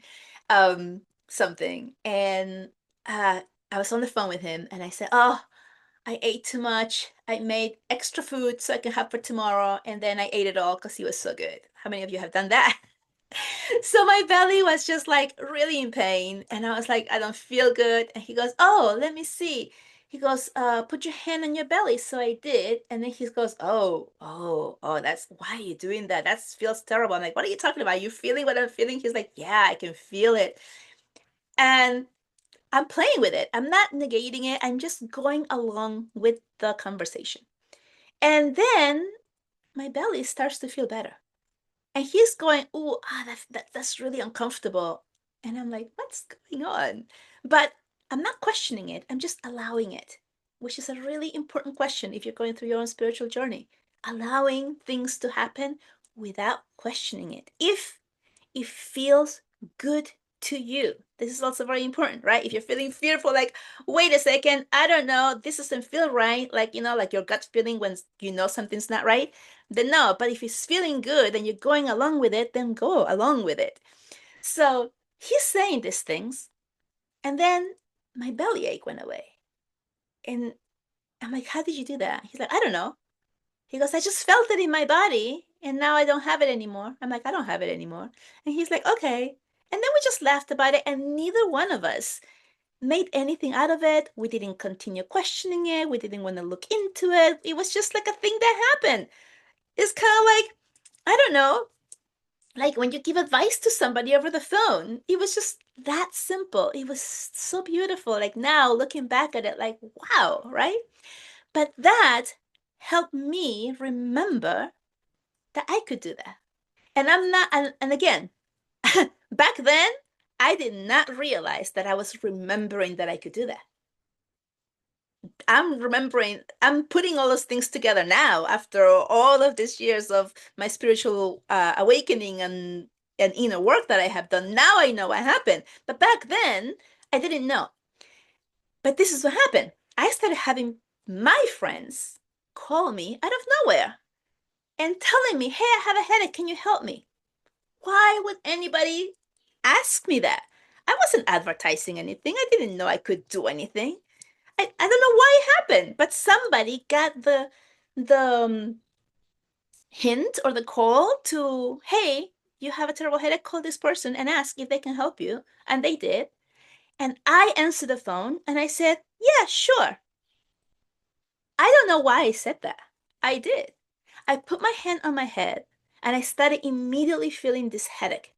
something. And I was on the phone with him and I said, oh, I ate too much. I made extra food so I can have for tomorrow, and then I ate it all because he was so good. How many of you have done that? So my belly was just like really in pain, and I was like, I don't feel good. And he goes, oh, let me see. He goes, put your hand on your belly. So I did, and then he goes, oh, that's why are you doing that? That feels terrible. I'm like, what are you talking about? You feeling what I'm feeling? He's like, yeah, I can feel it. And I'm playing with it. I'm not negating it. I'm just going along with the conversation. And then my belly starts to feel better. And he's going, oh, that's really uncomfortable. And I'm like, what's going on? But I'm not questioning it. I'm just allowing it, which is a really important question if you're going through your own spiritual journey. Allowing things to happen without questioning it. If it feels good to you. This is also very important, right? If you're feeling fearful, like, wait a second, I don't know, this doesn't feel right, like, like your gut feeling when you know something's not right, then no. But if it's feeling good and you're going along with it, then go along with it. So he's saying these things, and then my belly ache went away. And I'm like, how did you do that? He's like, I don't know. He goes, I just felt it in my body and now I don't have it anymore. I'm like, I don't have it anymore. And he's like, okay. And then we just laughed about it, and neither one of us made anything out of it. We didn't continue questioning it. We didn't want to look into it. It was just like a thing that happened. It's kind of like, I don't know, like when you give advice to somebody over the phone. It was just that simple. It was so beautiful. Like now looking back at it, like, wow, right? But that helped me remember that I could do that. And I'm not, and again, back then, I did not realize that I was remembering that I could do that. I'm remembering, I'm putting all those things together now after all of these years of my spiritual awakening and inner work that I have done. Now I know what happened. But back then, I didn't know. But this is what happened. I started having my friends call me out of nowhere and telling me, hey, I have a headache. Can you help me? Why would anybody ask me that? I wasn't advertising anything. I didn't know I could do anything. I don't know why it happened, but somebody got the hint or the call to, hey, you have a terrible headache, call this person and ask if they can help you. And they did. And I answered the phone and I said, yeah, sure. I don't know why I said that. I did. I put my hand on my head and I started immediately feeling this headache.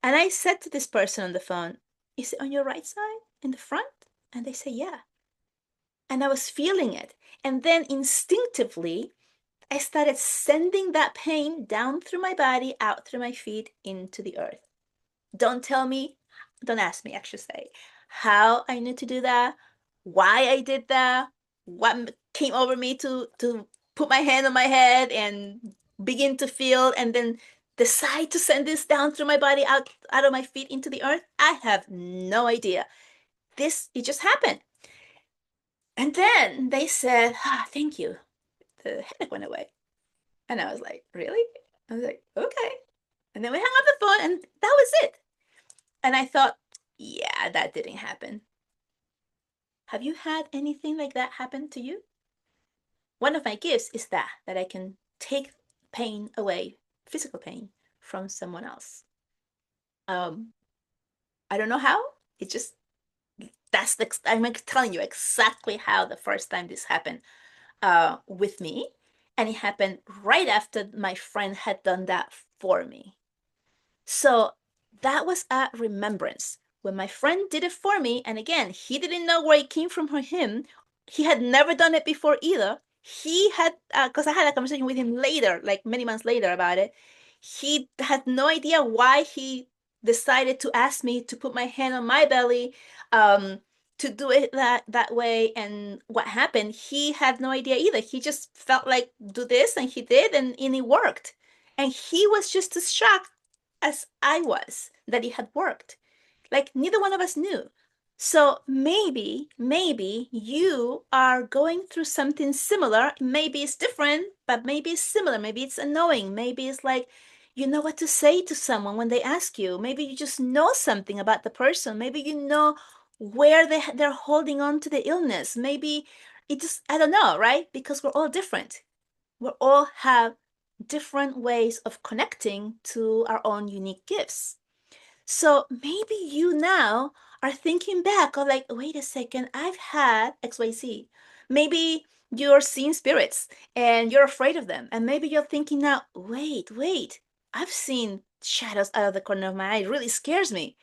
And I said to this person on the phone, is it on your right side in the front? And they say, yeah. And I was feeling it. And then instinctively, I started sending that pain down through my body, out through my feet, into the earth. Don't tell me, don't ask me, I should say, how I knew to do that, why I did that, what came over me to put my hand on my head and begin to feel and then decide to send this down through my body, out of my feet into the earth. I have no idea. It just happened. And then they said, ah, thank you. The headache went away. And I was like, really? I was like, okay. And then we hung up the phone and that was it. And I thought, yeah, that didn't happen. Have you had anything like that happen to you? One of my gifts is that I can take pain away, physical pain, from someone else. Um, I don't know how. It just I'm telling you exactly how the first time this happened with me. And it happened right after my friend had done that for me. So that was a remembrance. When my friend did it for me, and again, he didn't know where it came from him. He had never done it before either. He had, because I had a conversation with him later, like many months later about it. He had no idea why he decided to ask me to put my hand on my belly, to do it that way. And what happened, he had no idea either. He just felt like do this, and he did, and it worked. And he was just as shocked as I was that it had worked. Like neither one of us knew. So maybe you are going through something similar. Maybe it's different, but maybe it's similar. Maybe it's annoying. Maybe it's like you know what to say to someone when they ask you. Maybe you just know something about the person. Maybe you know where they're holding on to the illness. Maybe it just, I don't know, right? Because we're all different. We all have different ways of connecting to our own unique gifts. So maybe you now are thinking back of like, wait a second, I've had XYZ. Maybe you're seeing spirits and you're afraid of them. And maybe you're thinking now, wait, I've seen shadows out of the corner of my eye. It really scares me.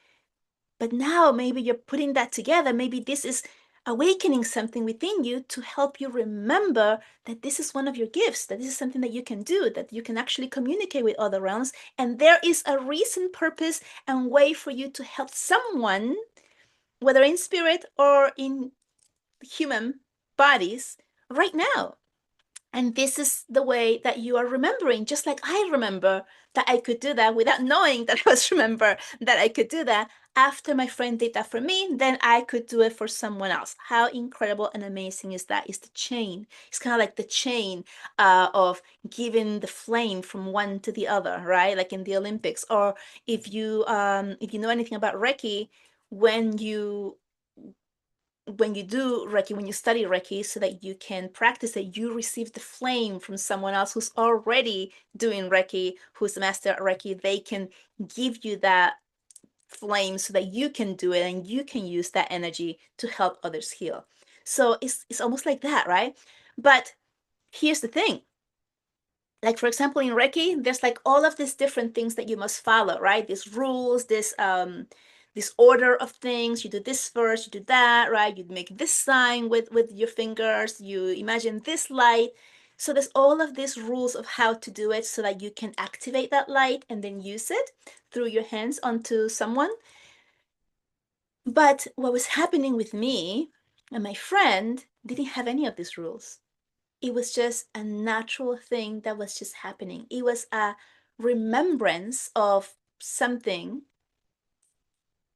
But now maybe you're putting that together. Maybe this is awakening something within you to help you remember that this is one of your gifts, that this is something that you can do, that you can actually communicate with other realms. And there is a reason, purpose, and way for you to help someone, whether in spirit or in human bodies, right now. And this is the way that you are remembering, just like I remember that I could do that without knowing that I was remember that I could do that. After my friend did that for me, then I could do it for someone else. How incredible and amazing is that? It's the chain. It's kind of like the chain of giving the flame from one to the other, right? Like in the Olympics. Or if you know anything about Reiki, when you when you do Reiki, when you study Reiki, so that you can practice it, you receive the flame from someone else who's already doing Reiki, who's a master at Reiki. They can give you that flame so that you can do it and you can use that energy to help others heal. So it's almost like that, right? But here's the thing. Like for example, in Reiki, there's like all of these different things that you must follow, right? These rules, this order of things. You do this first, you do that, right? You make this sign with your fingers, you imagine this light. So there's all of these rules of how to do it so that you can activate that light and then use it through your hands onto someone. But what was happening with me and my friend didn't have any of these rules. It was just a natural thing that was just happening. It was a remembrance of something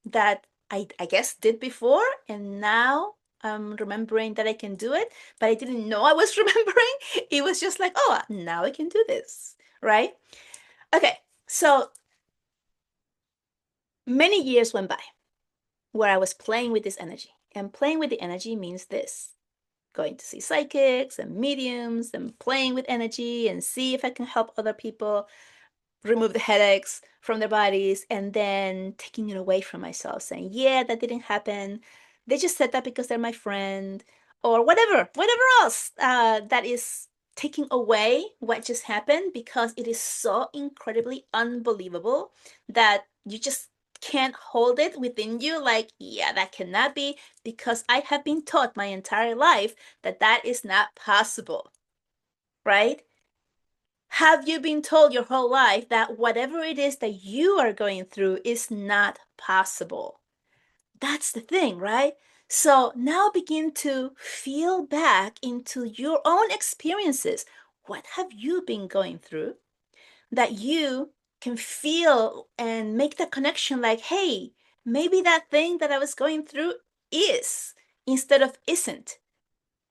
that I guess did before, and now I'm remembering that I can do it, but I didn't know I was remembering. It was just like, oh, now I can do this, right? Okay, so many years went by where I was playing with this energy. And playing with the energy means this: going to see psychics and mediums and playing with energy and see if I can help other people remove the headaches from their bodies, and then taking it away from myself, saying, yeah, that didn't happen. They just said that because they're my friend, or whatever else that is taking away what just happened, because it is so incredibly unbelievable that you just can't hold it within you. Like, yeah, that cannot be, because I have been taught my entire life that that is not possible, right? Have you been told your whole life that whatever it is that you are going through is not possible? That's the thing, right? So now begin to feel back into your own experiences. What have you been going through that you can feel and make the connection like, hey, maybe that thing that I was going through is instead of isn't.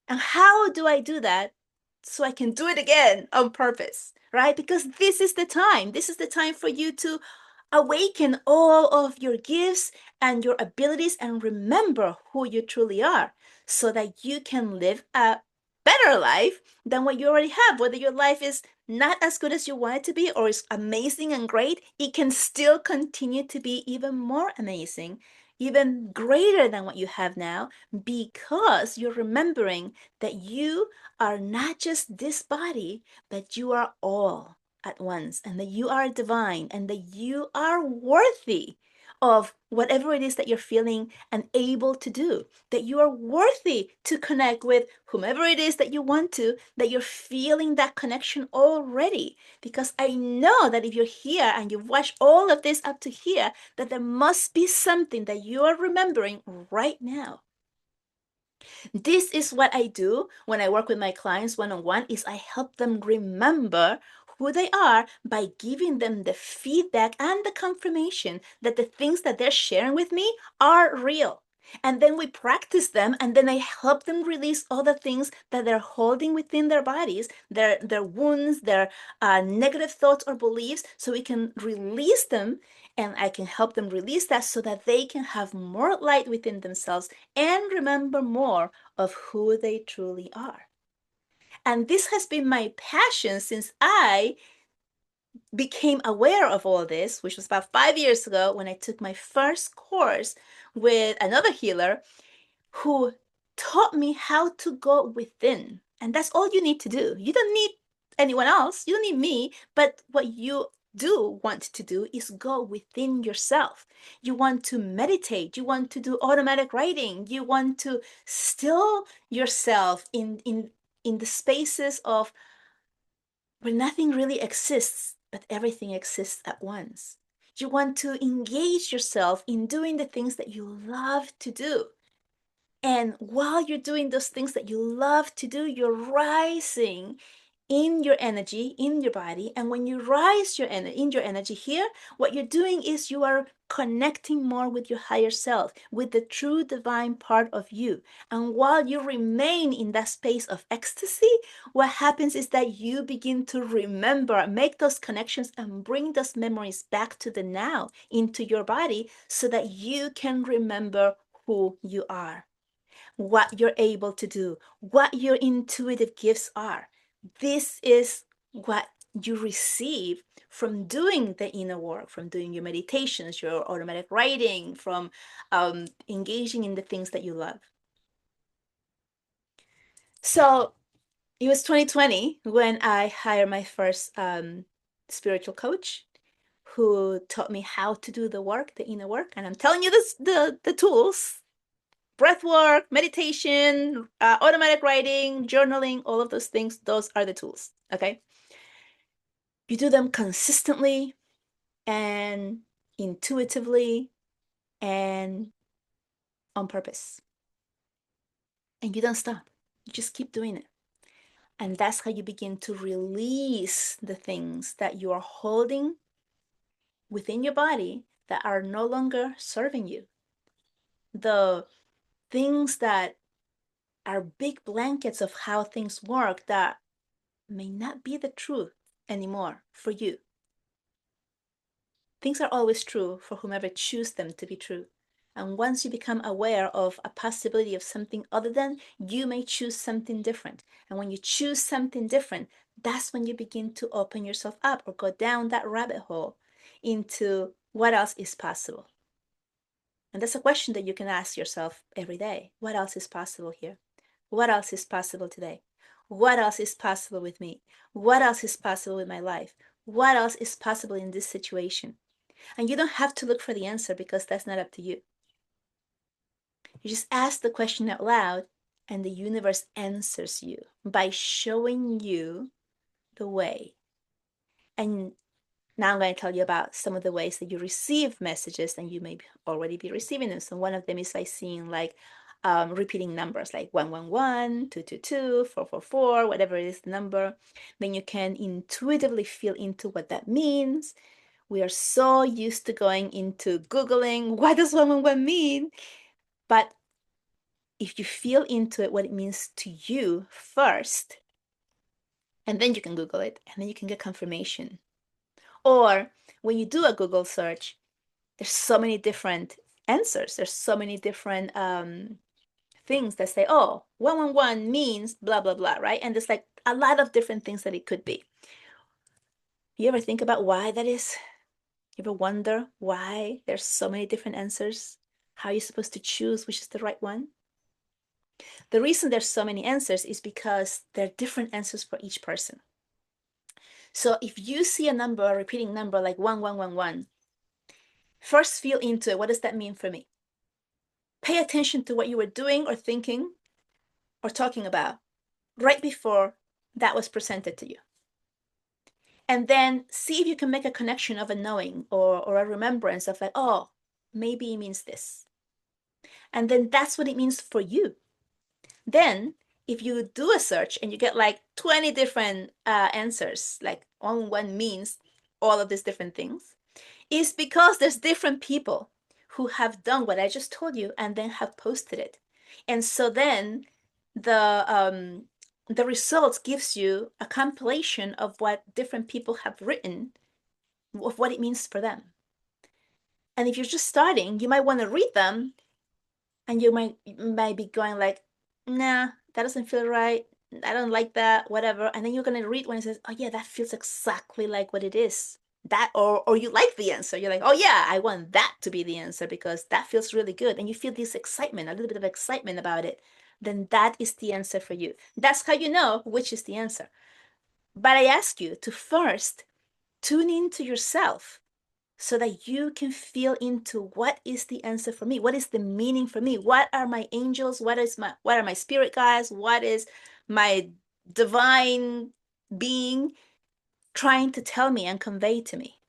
And how do I do that so I can do it again on purpose, right? Because this is the time. This is the time for you to awaken all of your gifts and your abilities and remember who you truly are, so that you can live a better life than what you already have. Whether your life is not as good as you want it to be or is amazing and great, it can still continue to be even more amazing, even greater than what you have now, because you're remembering that you are not just this body, but you are all at once, and that you are divine, and that you are worthy of whatever it is that you're feeling and able to do, that you are worthy to connect with whomever it is that you want to, that you're feeling that connection already. Because I know that if you're here and you've watched all of this up to here, that there must be something that you are remembering right now. This is what I do when I work with my clients one-on-one, is I help them remember who they are by giving them the feedback and the confirmation that the things that they're sharing with me are real. And then we practice them, and then I help them release all the things that they're holding within their bodies, their wounds, their negative thoughts or beliefs, so we can release them, and I can help them release that so that they can have more light within themselves and remember more of who they truly are. And this has been my passion since I became aware of all this, which was about 5 years ago when I took my first course with another healer who taught me how to go within. And that's all you need to do. You don't need anyone else, you don't need me, but what you do want to do is go within yourself. You want to meditate, you want to do automatic writing, you want to still yourself in the spaces of where nothing really exists, but everything exists at once. You want to engage yourself in doing the things that you love to do. And while you're doing those things that you love to do, you're rising in your energy, in your body. And when you rise in your energy here, what you're doing is you are connecting more with your higher self, with the true divine part of you. And while you remain in that space of ecstasy, what happens is that you begin to remember, make those connections, and bring those memories back to the now, into your body, so that you can remember who you are. what you're able to do, what your intuitive gifts are. This is what you receive from doing the inner work, from doing your meditations, your automatic writing, from engaging in the things that you love. So it was 2020 when I hired my first spiritual coach who taught me how to do the work, the inner work. And I'm telling you this, the tools, breath work, meditation, automatic writing, journaling, all of those things, those are the tools. Okay. You do them consistently and intuitively and on purpose. And you don't stop. You just keep doing it. And that's how you begin to release the things that you are holding within your body that are no longer serving you. The things that are big blankets of how things work that may not be the truth anymore for you. Things are always true for whomever chooses them to be true. And once you become aware of a possibility of something other than, you may choose something different. And when you choose something different, that's when you begin to open yourself up or go down that rabbit hole into what else is possible. And that's a question that you can ask yourself every day. What else is possible here? What else is possible today? What else is possible with me? What else is possible with my life? What else is possible in this situation? And you don't have to look for the answer because that's not up to you. You just ask the question out loud and the universe answers you by showing you the way. And now I'm going to tell you about some of the ways that you receive messages and you may already be receiving them. So one of them is by seeing like repeating numbers like 111, 222, 444, whatever it is the number. Then you can intuitively feel into what that means. We are so used to going into Googling, what does 111 mean? But if you feel into it, what it means to you first, and then you can Google it, and then you can get confirmation. Or when you do a Google search, there's so many different answers. There's so many different things that say, oh, 111 means blah, blah, blah, right? And there's like a lot of different things that it could be. You ever think about why that is? You ever wonder why there's so many different answers? How you're supposed to choose which is the right one? The reason there's so many answers is because there are different answers for each person. So if you see a number, a repeating number like 1111, first feel into it. What does that mean for me? Pay attention to what you were doing or thinking or talking about right before that was presented to you. And then see if you can make a connection of a knowing or a remembrance of like, oh, maybe it means this. And then that's what it means for you. Then if you do a search and you get like 20 different answers, like on one means all of these different things, is because there's different people who have done what I just told you and then have posted it. And so then the results gives you a compilation of what different people have written, of what it means for them. And if you're just starting, you might want to read them and you might be going like, nah, that doesn't feel right. I don't like that, whatever. And then you're gonna read one and says, oh yeah, that feels exactly like what it is. That or you like the answer. You're like, oh yeah, I want that to be the answer because that feels really good. And you feel this excitement, a little bit of excitement about it. Then that is the answer for you. That's how you know which is the answer. But I ask you to first tune into yourself so that you can feel into what is the answer for me, what is the meaning for me, what are my angels, what are my spirit guides, what is my divine being trying to tell me and convey to me.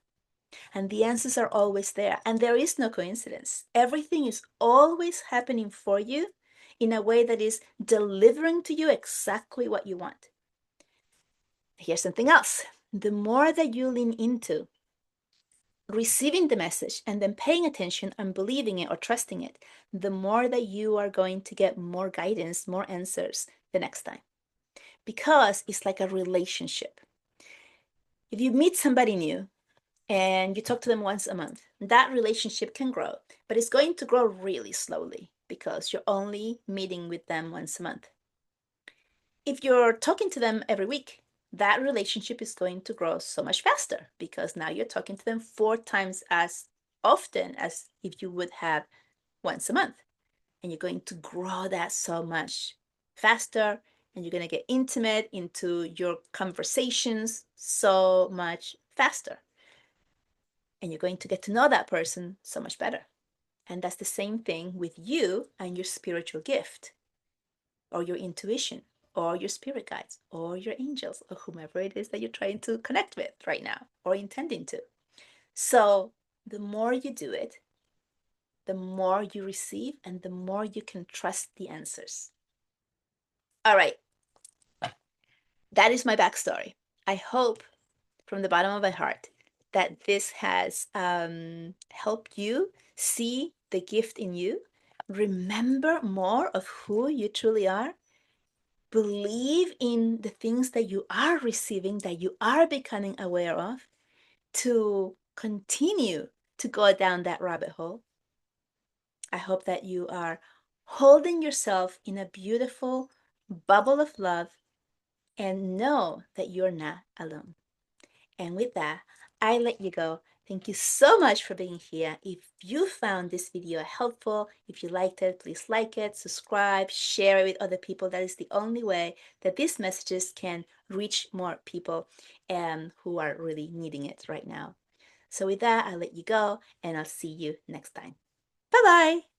And the answers are always there, and there is no coincidence. Everything is always happening for you in a way that is delivering to you exactly what you want. Here's something else. The more that you lean into receiving the message and then paying attention and believing it or trusting it, the more that you are going to get more guidance, more answers the next time. Because it's like a relationship. If you meet somebody new and you talk to them once a month, that relationship can grow, but it's going to grow really slowly. because you're only meeting with them once a month. If you're talking to them every week, that relationship is going to grow so much faster because now you're talking to them 4 times as often as if you would have once a month. And you're going to grow that so much faster, and you're going to get intimate into your conversations so much faster. And you're going to get to know that person so much better. And that's the same thing with you and your spiritual gift, or your intuition, or your spirit guides, or your angels, or whomever it is that you're trying to connect with right now or intending to. So the more you do it, the more you receive and the more you can trust the answers. All right, that is my backstory. I hope from the bottom of my heart that this has helped you see the gift in you, remember more of who you truly are, believe in the things that you are receiving, that you are becoming aware of, to continue to go down that rabbit hole. I hope that you are holding yourself in a beautiful bubble of love and know that you're not alone. And with that, I let you go. Thank you so much for being here. If you found this video helpful, if you liked it, please like it, subscribe, share it with other people. That is the only way that these messages can reach more people who are really needing it right now. So with that, I'll let you go and I'll see you next time. Bye-bye.